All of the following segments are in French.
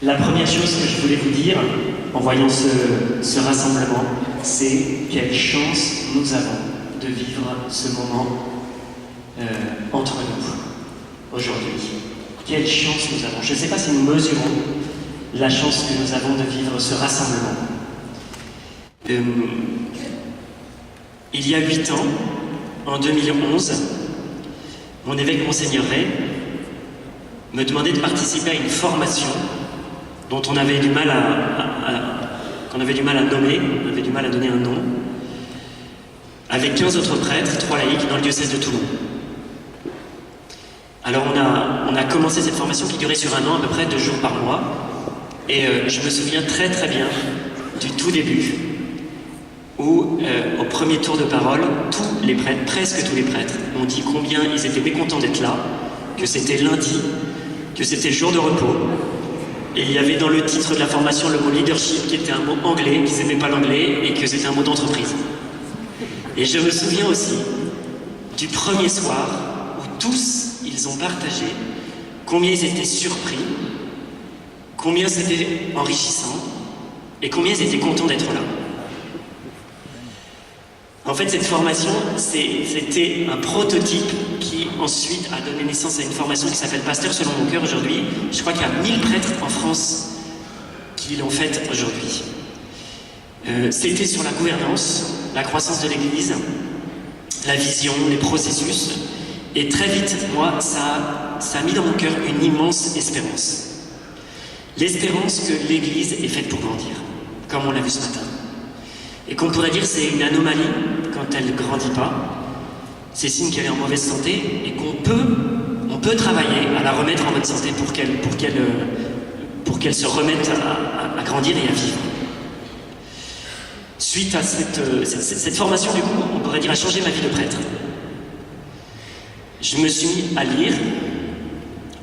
La première chose que je voulais vous dire en voyant ce rassemblement, c'est quelle chance nous avons de vivre ce moment entre nous aujourd'hui. Quelle chance nous avons. Je ne sais pas si nous mesurons la chance que nous avons de vivre ce rassemblement. Il y a 8 ans, en 2011, mon évêque Monseigneur Ray me demandait de participer à une formation dont on avait du mal qu'on avait du mal à nommer, on avait du mal à donner un nom, avec 15 autres prêtres, 3 laïcs dans le diocèse de Toulon. Alors on a commencé cette formation qui durait sur 1 an, à peu près 2 jours par mois, et je me souviens très très bien du tout début, où au premier tour de parole, tous les prêtres, presque tous les prêtres, ont dit combien ils étaient mécontents d'être là, que c'était lundi, que c'était le jour de repos. Et il y avait dans le titre de la formation le mot leadership qui était un mot anglais, qu'ils n'aimaient pas l'anglais et que c'était un mot d'entreprise. Et je me souviens aussi du premier soir où tous ils ont partagé combien ils étaient surpris, combien c'était enrichissant et combien ils étaient contents d'être là. En fait, cette formation, c'était un prototype qui ensuite a donné naissance à une formation qui s'appelle Pasteur selon mon cœur aujourd'hui. Je crois qu'il y a 1000 prêtres en France qui l'ont faite aujourd'hui. C'était sur la gouvernance, la croissance de l'Église, la vision, les processus. Et très vite, moi, ça a mis dans mon cœur une immense espérance. L'espérance que l'Église est faite pour grandir, comme on l'a vu ce matin. Et qu'on pourrait dire c'est une anomalie quand elle ne grandit pas. C'est signe qu'elle est en mauvaise santé et on peut travailler à la remettre en bonne santé pour qu'elle se remette à grandir et à vivre. Suite à cette formation, du coup, on pourrait dire a changé ma vie de prêtre. Je me suis mis à lire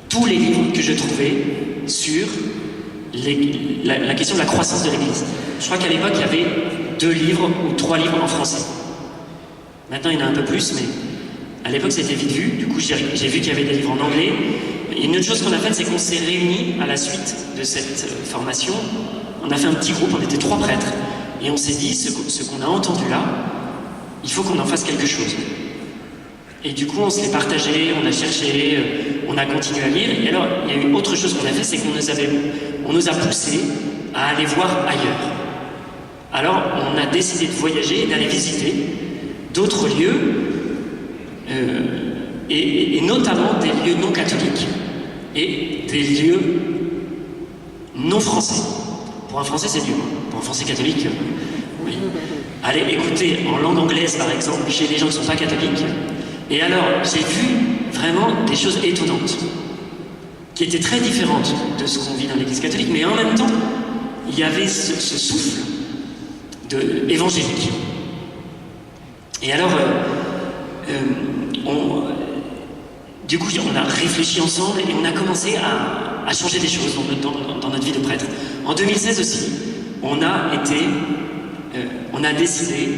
tous les livres que je trouvais sur la question de la croissance de l'Église. Je crois qu'à l'époque, il y avait 2 livres ou 3 livres en français. Maintenant, il y en a un peu plus, mais à l'époque, c'était vite vu. Du coup, j'ai vu qu'il y avait des livres en anglais. Et une autre chose qu'on a faite, c'est qu'on s'est réunis à la suite de cette formation. On a fait un petit groupe, on était 3 prêtres. Et on s'est dit, ce qu'on a entendu là, il faut qu'on en fasse quelque chose. Et du coup, on se l'est partagé, on a cherché, on a continué à lire. Et alors, il y a eu autre chose qu'on a fait, c'est qu'on nous a poussés à aller voir ailleurs. Alors, on a décidé de voyager et d'aller visiter d'autres lieux, et notamment des lieux non catholiques et des lieux non français. Pour un français, c'est dur. Pour un français catholique, oui. Allez écouter en langue anglaise, par exemple, chez les gens qui ne sont pas catholiques. Et alors, j'ai vu vraiment des choses étonnantes, qui étaient très différentes de ce qu'on vit dans l'Église catholique, mais en même temps, il y avait ce souffle évangélique. Et alors, du coup, on a réfléchi ensemble et on a commencé à changer des choses dans notre vie de prêtre. En 2016 aussi, on a décidé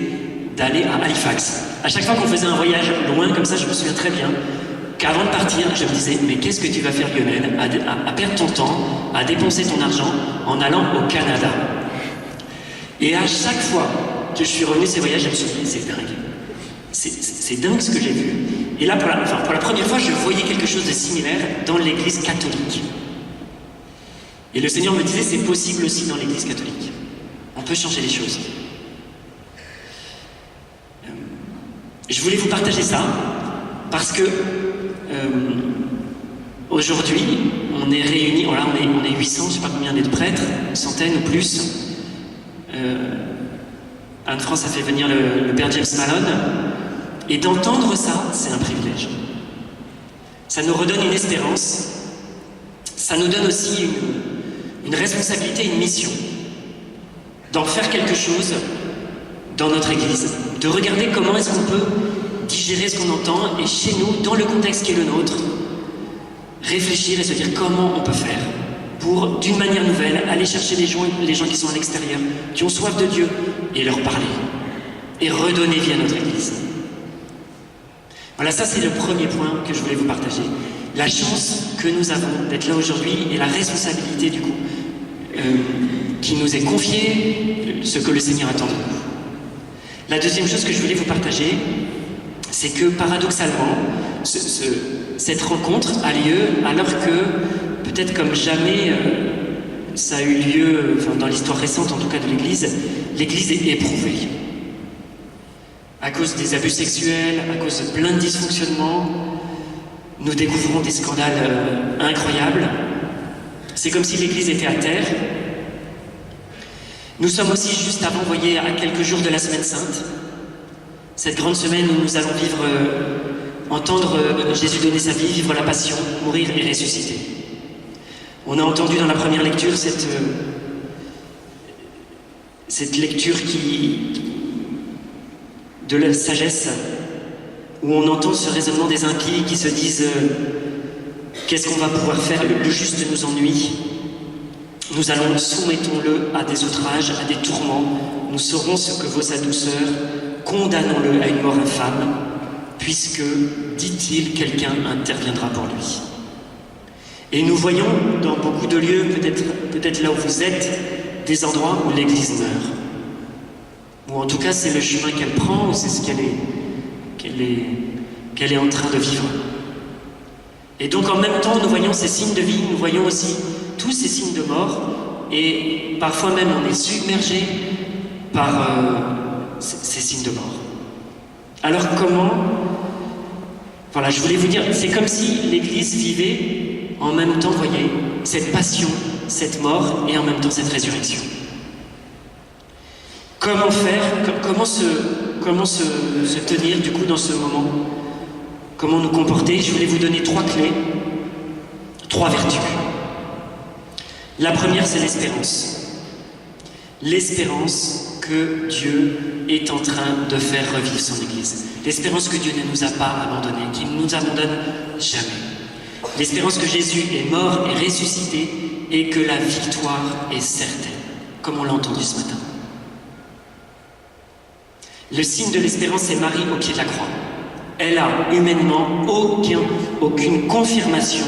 d'aller à Halifax. À chaque fois qu'on faisait un voyage loin comme ça, je me souviens très bien qu'avant de partir, je me disais, mais qu'est-ce que tu vas faire, Lionel, à perdre ton temps, à dépenser ton argent en allant au Canada? Et à chaque fois que je suis revenu de ces voyages, je me suis dit, c'est dingue. C'est dingue ce que j'ai vu. Et là, pour la première fois, je voyais quelque chose de similaire dans l'Église catholique. Et le Seigneur me disait, c'est possible aussi dans l'Église catholique. On peut changer les choses. Je voulais vous partager ça, parce que aujourd'hui, on est réunis, voilà, on est 800, je ne sais pas combien d'être prêtres, une centaine ou plus. Anne-France a fait venir le Père James Malone, et d'entendre ça, c'est un privilège. Ça nous redonne une espérance, ça nous donne aussi une responsabilité, une mission, d'en faire quelque chose dans notre Église, de regarder comment est-ce qu'on peut digérer ce qu'on entend, et chez nous, dans le contexte qui est le nôtre, réfléchir et se dire comment on peut faire pour, d'une manière nouvelle, aller chercher les gens qui sont à l'extérieur, qui ont soif de Dieu, et leur parler, et redonner vie à notre Église. Voilà, ça c'est le premier point que je voulais vous partager. La chance que nous avons d'être là aujourd'hui, et la responsabilité du coup qui nous est confié, ce que le Seigneur attend de nous. La deuxième chose que je voulais vous partager, c'est que paradoxalement, cette rencontre a lieu alors que, peut-être comme jamais ça a eu lieu, dans l'histoire récente en tout cas de l'Église est éprouvée. À cause des abus sexuels, à cause de plein de dysfonctionnements, nous découvrons des scandales incroyables. C'est comme si l'Église était à terre. Nous sommes aussi juste avant, voyez, à quelques jours de la Semaine Sainte, cette grande semaine où nous allons vivre, entendre Jésus donner sa vie, vivre la Passion, mourir et ressusciter. On a entendu dans la première lecture cette lecture de la sagesse, où on entend ce raisonnement des impies qui se disent qu'est-ce qu'on va pouvoir faire, le juste nous ennuie. Nous allons, soumettons-le à des outrages, à des tourments, nous saurons ce que vaut sa douceur, condamnons-le à une mort infâme, puisque, dit-il, quelqu'un interviendra pour lui. Et nous voyons dans beaucoup de lieux, peut-être là où vous êtes, des endroits où l'Église meurt. Ou en tout cas, c'est le chemin qu'elle prend, ou c'est ce qu'elle est en train de vivre. Et donc en même temps, nous voyons ces signes de vie, nous voyons aussi tous ces signes de mort, et parfois même on est submergé par ces signes de mort. Alors comment... Voilà, je voulais vous dire, c'est comme si l'Église vivait en même temps, voyez, cette passion, cette mort, et en même temps cette résurrection. Comment faire, comment se tenir du coup dans ce moment? Comment nous comporter? Je voulais vous donner 3 clés, 3 vertus. La première, c'est l'espérance. L'espérance que Dieu est en train de faire revivre son Église. L'espérance que Dieu ne nous a pas abandonnés, qu'il ne nous abandonne jamais. L'espérance que Jésus est mort et ressuscité et que la victoire est certaine, comme on l'a entendu ce matin. Le signe de l'espérance, c'est Marie au pied de la croix. Elle a humainement aucune confirmation,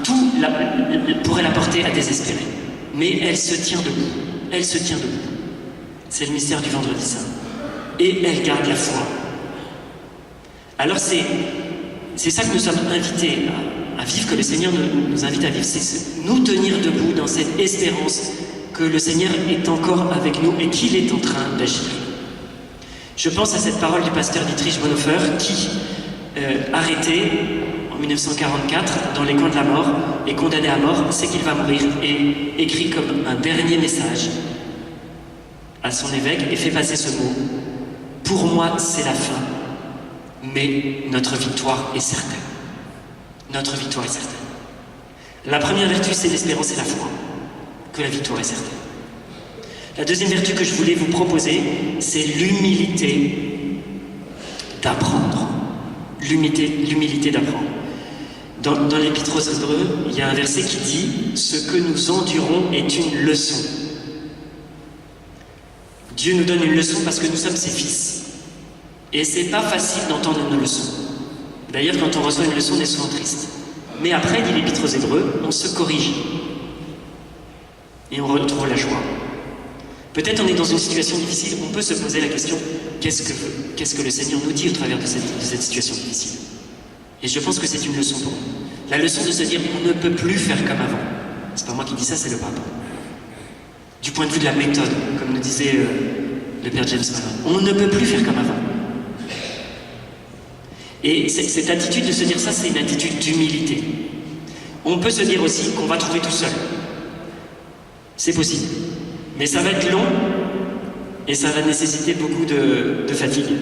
tout pourrait la porter à désespérer. Mais elle se tient debout. Elle se tient debout. C'est le mystère du Vendredi Saint. Et elle garde la foi. Alors c'est ça que nous sommes invités à vivre, que le Seigneur nous invite à vivre, c'est nous tenir debout dans cette espérance que le Seigneur est encore avec nous et qu'il est en train d'agir. Je pense à cette parole du pasteur Dietrich Bonhoeffer qui, arrêté en 1944 dans les coins de la mort et condamné à mort, sait qu'il va mourir et écrit comme un dernier message à son évêque et fait passer ce mot: pour moi c'est la fin, mais notre victoire est certaine. Notre victoire est certaine. La première vertu, c'est l'espérance et la foi, que la victoire est certaine. La deuxième vertu que je voulais vous proposer, c'est l'humilité d'apprendre. L'humilité d'apprendre. Dans l'Épître aux Hébreux, il y a un verset qui dit « Ce que nous endurons est une leçon ». Dieu nous donne une leçon parce que nous sommes ses fils. Et c'est pas facile d'entendre une leçon. D'ailleurs, quand on reçoit une leçon, on est souvent triste. Mais après, dit l'Épître aux Hébreux, on se corrige. Et on retrouve la joie. Peut-être on est dans une situation difficile, on peut se poser la question, qu'est-ce que le Seigneur nous dit au travers de cette situation difficile? Et je pense que c'est une leçon pour nous. La leçon de se dire, on ne peut plus faire comme avant. C'est pas moi qui dis ça, c'est le pape. Du point de vue de la méthode, comme nous disait le Père James Malone, on ne peut plus faire comme avant. Et cette attitude de se dire ça, c'est une attitude d'humilité. On peut se dire aussi qu'on va trouver tout seul. C'est possible. Mais ça va être long et ça va nécessiter beaucoup de fatigue.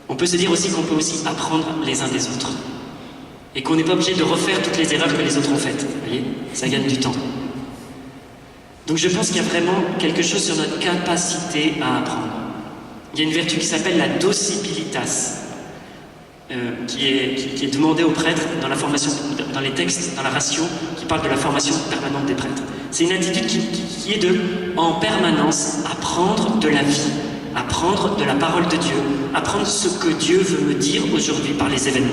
On peut se dire aussi qu'on peut aussi apprendre les uns des autres. Et qu'on n'est pas obligé de refaire toutes les erreurs que les autres ont faites. Vous voyez? Ça gagne du temps. Donc je pense qu'il y a vraiment quelque chose sur notre capacité à apprendre. Il y a une vertu qui s'appelle la docibilitas, qui est demandée aux prêtres dans la formation, dans les textes, dans la ratio, qui parle de la formation permanente des prêtres. C'est une attitude qui est de, en permanence, apprendre de la vie, apprendre de la parole de Dieu, apprendre ce que Dieu veut me dire aujourd'hui par les événements.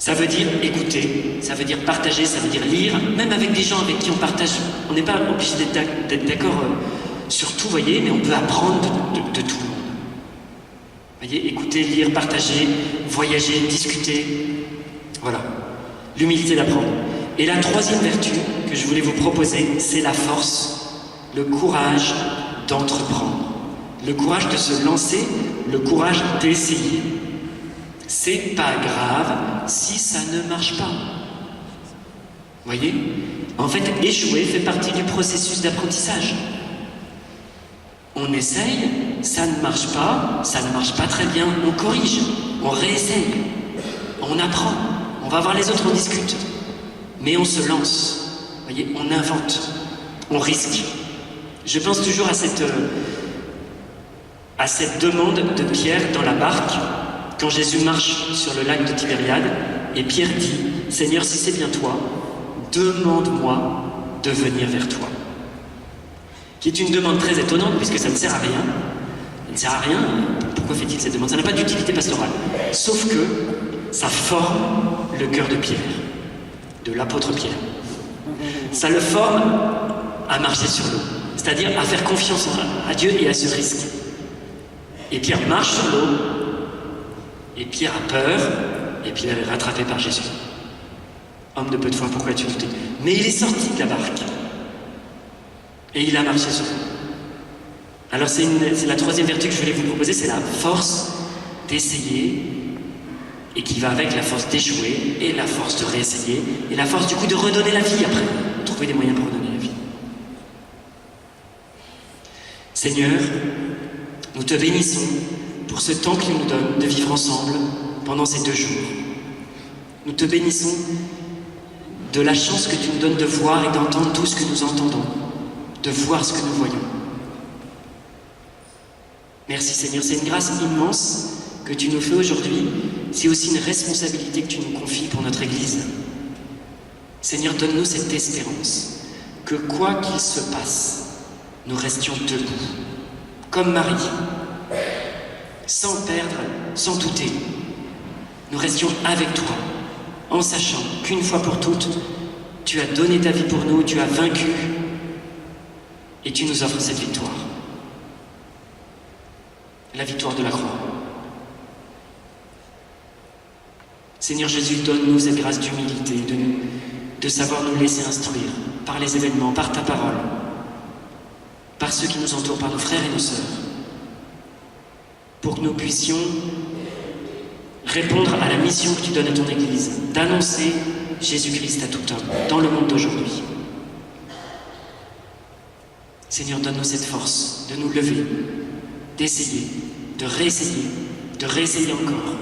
Ça veut dire écouter, ça veut dire partager, ça veut dire lire, même avec des gens avec qui on partage. On n'est pas obligé d'être d'accord sur tout, voyez, mais on peut apprendre de tout le monde. Voyez, écouter, lire, partager, voyager, discuter. Voilà, l'humilité d'apprendre. Et la troisième vertu que je voulais vous proposer, c'est la force, le courage d'entreprendre, le courage de se lancer, le courage d'essayer. C'est pas grave si ça ne marche pas. Voyez ? En fait, échouer fait partie du processus d'apprentissage. On essaye, ça ne marche pas très bien, on corrige, on réessaye, on apprend, on va voir les autres, on discute. Mais on se lance, voyez, on invente, on risque. Je pense toujours à cette demande de Pierre dans la barque, quand Jésus marche sur le lac de Tibériade, et Pierre dit, « Seigneur, si c'est bien toi, demande-moi de venir vers toi. » Qui est une demande très étonnante, puisque ça ne sert à rien. Ça ne sert à rien, pourquoi fait-il cette demande? Ça n'a pas d'utilité pastorale. Sauf que ça forme le cœur de Pierre, de l'apôtre Pierre. Ça le forme à marcher sur l'eau, c'est-à-dire à faire confiance à Dieu et à ce risque. Et Pierre marche sur l'eau, et Pierre a peur, et Pierre est rattrapé par Jésus. Homme de peu de foi, pourquoi as-tu douté? Mais il est sorti de la barque, et il a marché sur l'eau. Alors c'est la troisième vertu que je voulais vous proposer, c'est la force d'essayer, et qui va avec la force d'échouer, et la force de réessayer, et la force du coup de redonner la vie après, trouver des moyens pour redonner la vie. Seigneur, nous te bénissons pour ce temps que tu nous donnes de vivre ensemble pendant ces 2 jours. Nous te bénissons de la chance que tu nous donnes de voir et d'entendre tout ce que nous entendons, de voir ce que nous voyons. Merci Seigneur, c'est une grâce immense que tu nous fais aujourd'hui. C'est aussi une responsabilité que tu nous confies pour notre Église. Seigneur, donne-nous cette espérance que quoi qu'il se passe, nous restions debout, comme Marie, sans perdre, sans douter. Nous restions avec toi, en sachant qu'une fois pour toutes, tu as donné ta vie pour nous, tu as vaincu, et tu nous offres cette victoire. La victoire de la croix. Seigneur Jésus, donne-nous cette grâce d'humilité, de savoir nous laisser instruire par les événements, par ta parole, par ceux qui nous entourent, par nos frères et nos sœurs, pour que nous puissions répondre à la mission que tu donnes à ton Église, d'annoncer Jésus-Christ à tout homme, dans le monde d'aujourd'hui. Seigneur, donne-nous cette force de nous lever, d'essayer, de réessayer encore,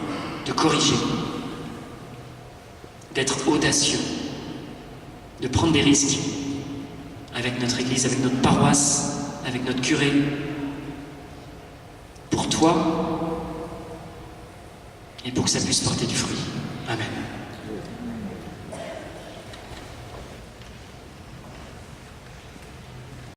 de corriger, d'être audacieux, de prendre des risques avec notre Église, avec notre paroisse, avec notre curé, pour toi et pour que ça puisse porter du fruit. Amen.